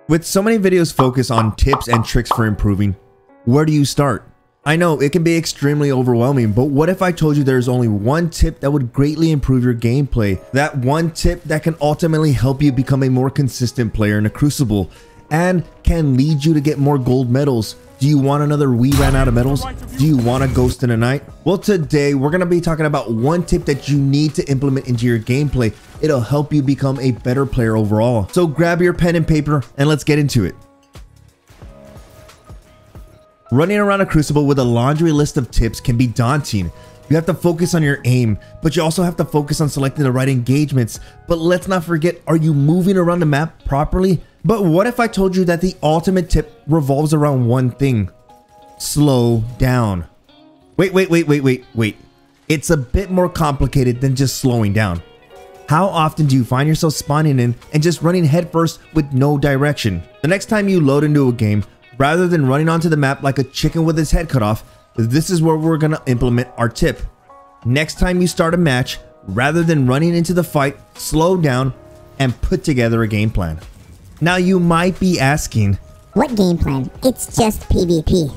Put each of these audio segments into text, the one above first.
With so many videos focused on tips and tricks for improving, where do you start? I know it can be extremely overwhelming, but what if I told you there's only one tip that would greatly improve your gameplay? That one tip that can ultimately help you become a more consistent player in a Crucible and can lead you to get more gold medals. Do you want another "we ran out of medals"? Do you want a ghost in the night? Well, today we're going to be talking about one tip that you need to implement into your gameplay. It'll help you become a better player overall. So grab your pen and paper and let's get into it. Running around a Crucible with a laundry list of tips can be daunting. You have to focus on your aim, but you also have to focus on selecting the right engagements. But let's not forget, are you moving around the map properly? But what if I told you that the ultimate tip revolves around one thing? Slow down. Wait. It's a bit more complicated than just slowing down. How often do you find yourself spawning in and just running headfirst with no direction? The next time you load into a game, rather than running onto the map like a chicken with his head cut off, this is where we're gonna implement our tip. Next time you start a match, rather than running into the fight, slow down and put together a game plan. Now you might be asking, what game plan? It's just PvP.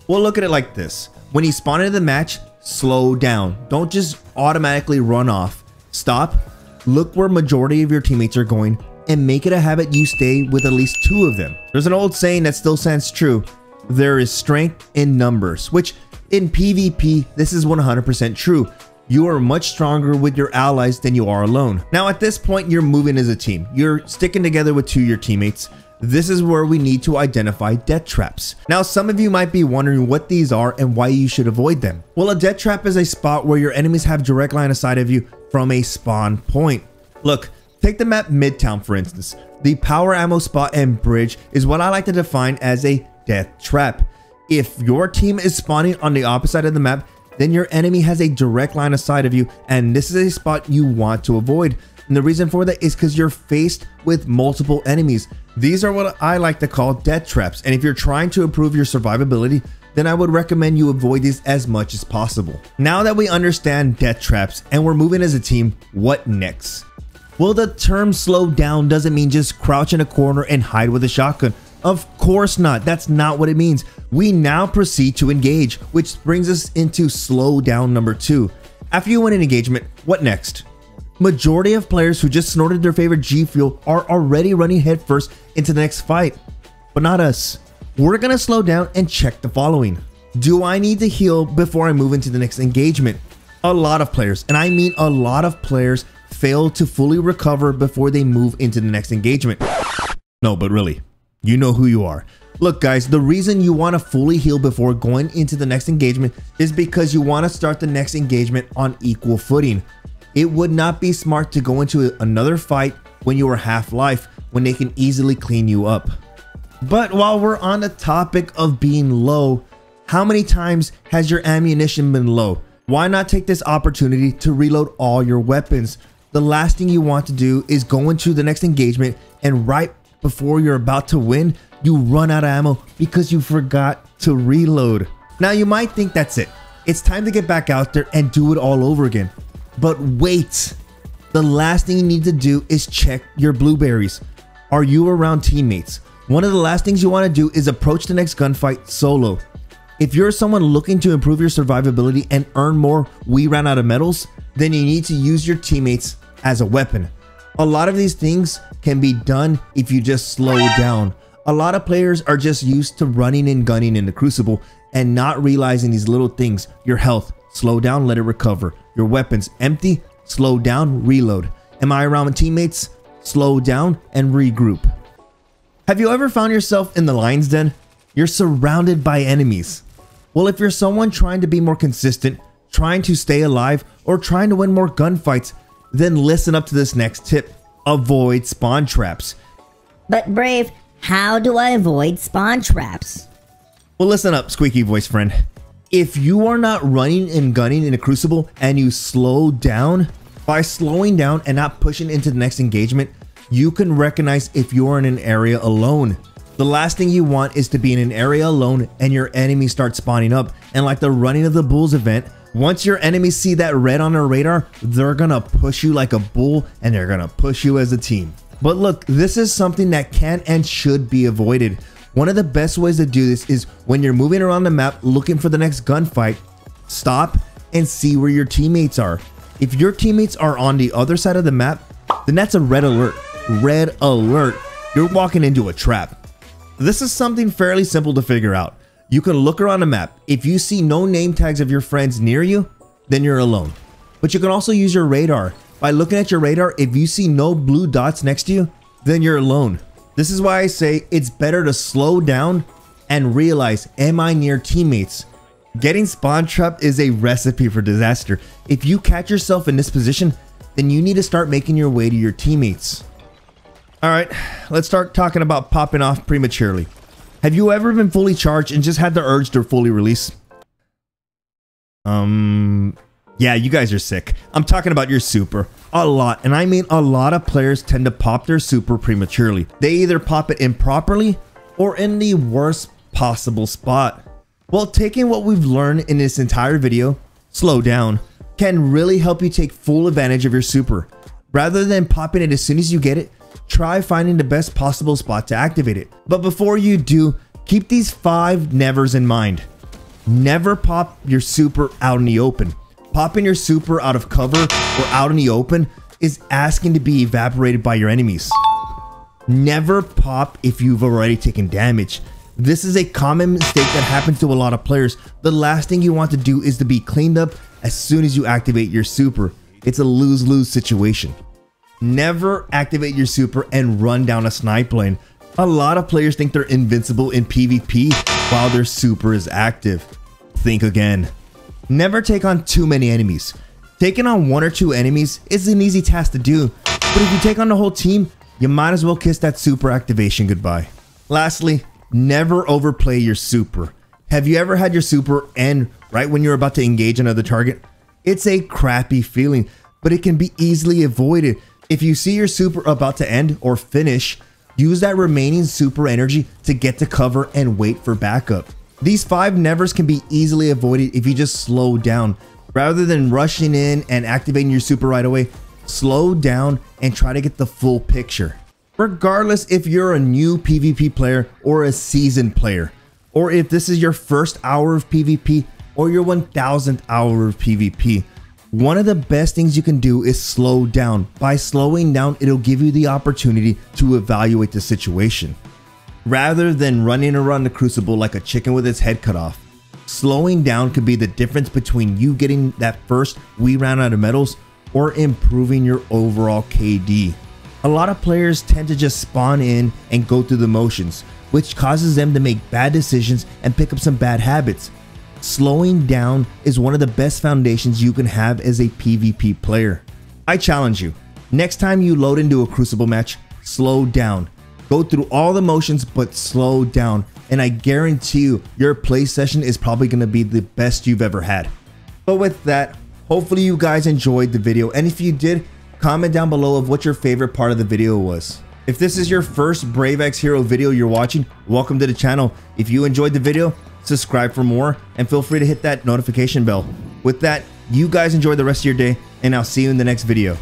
Well, look at it like this. When you spawn into the match, slow down. Don't just automatically run off. Stop, look where majority of your teammates are going, and make it a habit you stay with at least two of them. There's an old saying that still stands true. There is strength in numbers, which in PvP, this is 100% true. You are much stronger with your allies than you are alone. Now at this point, you're moving as a team. You're sticking together with two of your teammates. This is where we need to identify death traps. Now, some of you might be wondering what these are and why you should avoid them. Well, a death trap is a spot where your enemies have direct line of sight of you from a spawn point. Look, take the map Midtown for instance. The power ammo spot and bridge is what I like to define as a death trap. If your team is spawning on the opposite side of the map, then your enemy has a direct line of sight of you, and this is a spot you want to avoid. And the reason for that is because you're faced with multiple enemies. These are what I like to call death traps, and if you're trying to improve your survivability, then I would recommend you avoid these as much as possible. Now that we understand death traps and we're moving as a team, what next? Well, the term slow down doesn't mean just crouch in a corner and hide with a shotgun. Of course not. That's not what it means. We now proceed to engage, which brings us into slow down number 2. After you win an engagement, what next? Majority of players who just snorted their favorite G Fuel are already running headfirst into the next fight, but not us. We're gonna slow down and check the following. Do I need to heal before I move into the next engagement? A lot of players, and I mean a lot of players, fail to fully recover before they move into the next engagement. No, but really, you know who you are. Look guys, the reason you want to fully heal before going into the next engagement is because you want to start the next engagement on equal footing. It would not be smart to go into another fight when you are half life, when they can easily clean you up. But while we're on the topic of being low, how many times has your ammunition been low? Why not take this opportunity to reload all your weapons? The last thing you want to do is go into the next engagement and right before you're about to win, you run out of ammo because you forgot to reload. Now you might think that's it. It's time to get back out there and do it all over again. But wait, the last thing you need to do is check your blueberries. Are you around teammates? One of the last things you want to do is approach the next gunfight solo. If you're someone looking to improve your survivability and earn more "we ran out of medals," then you need to use your teammates as a weapon. A lot of these things can be done if you just slow down. A lot of players are just used to running and gunning in the Crucible and not realizing these little things. Your health, slow down, let it recover. Your weapons, empty, slow down, reload. Am I around teammates? Slow down and regroup. Have you ever found yourself in the lion's den? You're surrounded by enemies. Well, if you're someone trying to be more consistent, trying to stay alive, or trying to win more gunfights, then listen up to this next tip. Avoid spawn traps. But Brave, how do I avoid spawn traps? Well, listen up, squeaky voice friend. If you are not running and gunning in a Crucible and you slow down, by slowing down and not pushing into the next engagement, you can recognize if you're in an area alone. The last thing you want is to be in an area alone and your enemies start spawning up. And like the running of the bulls event, once your enemies see that red on their radar, they're gonna push you like a bull and they're gonna push you as a team. But look, this is something that can and should be avoided. One of the best ways to do this is when you're moving around the map looking for the next gunfight, stop and see where your teammates are. If your teammates are on the other side of the map, then that's a red alert. Red alert. You're walking into a trap. This is something fairly simple to figure out. You can look around the map. If you see no name tags of your friends near you, then you're alone. But you can also use your radar. By looking at your radar, if you see no blue dots next to you, then you're alone. This is why I say it's better to slow down and realize, am I near teammates? Getting spawn trapped is a recipe for disaster. If you catch yourself in this position, then you need to start making your way to your teammates. Alright, let's start talking about popping off prematurely. Have you ever been fully charged and just had the urge to fully release? Yeah, you guys are sick. I'm talking about your super. A lot, and I mean a lot of players tend to pop their super prematurely. They either pop it improperly or in the worst possible spot. Well, taking what we've learned in this entire video, slow down, can really help you take full advantage of your super. Rather than popping it as soon as you get it, try finding the best possible spot to activate it. But before you do, keep these 5 nevers in mind. Never pop your super out in the open. Popping your super out of cover or out in the open is asking to be evaporated by your enemies. Never pop if you've already taken damage. This is a common mistake that happens to a lot of players. The last thing you want to do is to be cleaned up as soon as you activate your super. It's a lose-lose situation. Never activate your super and run down a snipe lane. A lot of players think they're invincible in PvP while their super is active. Think again. Never take on too many enemies. Taking on 1 or 2 enemies is an easy task to do, but if you take on the whole team, you might as well kiss that super activation goodbye. Lastly, never overplay your super. Have you ever had your super end right when you're about to engage another target? It's a crappy feeling, but it can be easily avoided. If you see your super about to end or finish, use that remaining super energy to get to cover and wait for backup. These 5 nevers can be easily avoided if you just slow down. Rather than rushing in and activating your super right away, slow down and try to get the full picture. Regardless if you're a new PvP player or a seasoned player, or if this is your first hour of PvP or your 1000th hour of PvP, one of the best things you can do is slow down. By slowing down, it'll give you the opportunity to evaluate the situation. Rather than running around the Crucible like a chicken with its head cut off, slowing down could be the difference between you getting that first wee round out of medals or improving your overall KD. A lot of players tend to just spawn in and go through the motions, which causes them to make bad decisions and pick up some bad habits. Slowing down is one of the best foundations you can have as a PvP player. I challenge you, next time you load into a Crucible match, slow down. Go through all the motions, but slow down. And I guarantee you, your play session is probably going to be the best you've ever had. But with that, hopefully you guys enjoyed the video. And if you did, comment down below of what your favorite part of the video was. If this is your first BRAVExHERO video you're watching, welcome to the channel. If you enjoyed the video, subscribe for more and feel free to hit that notification bell. With that, you guys enjoy the rest of your day and I'll see you in the next video.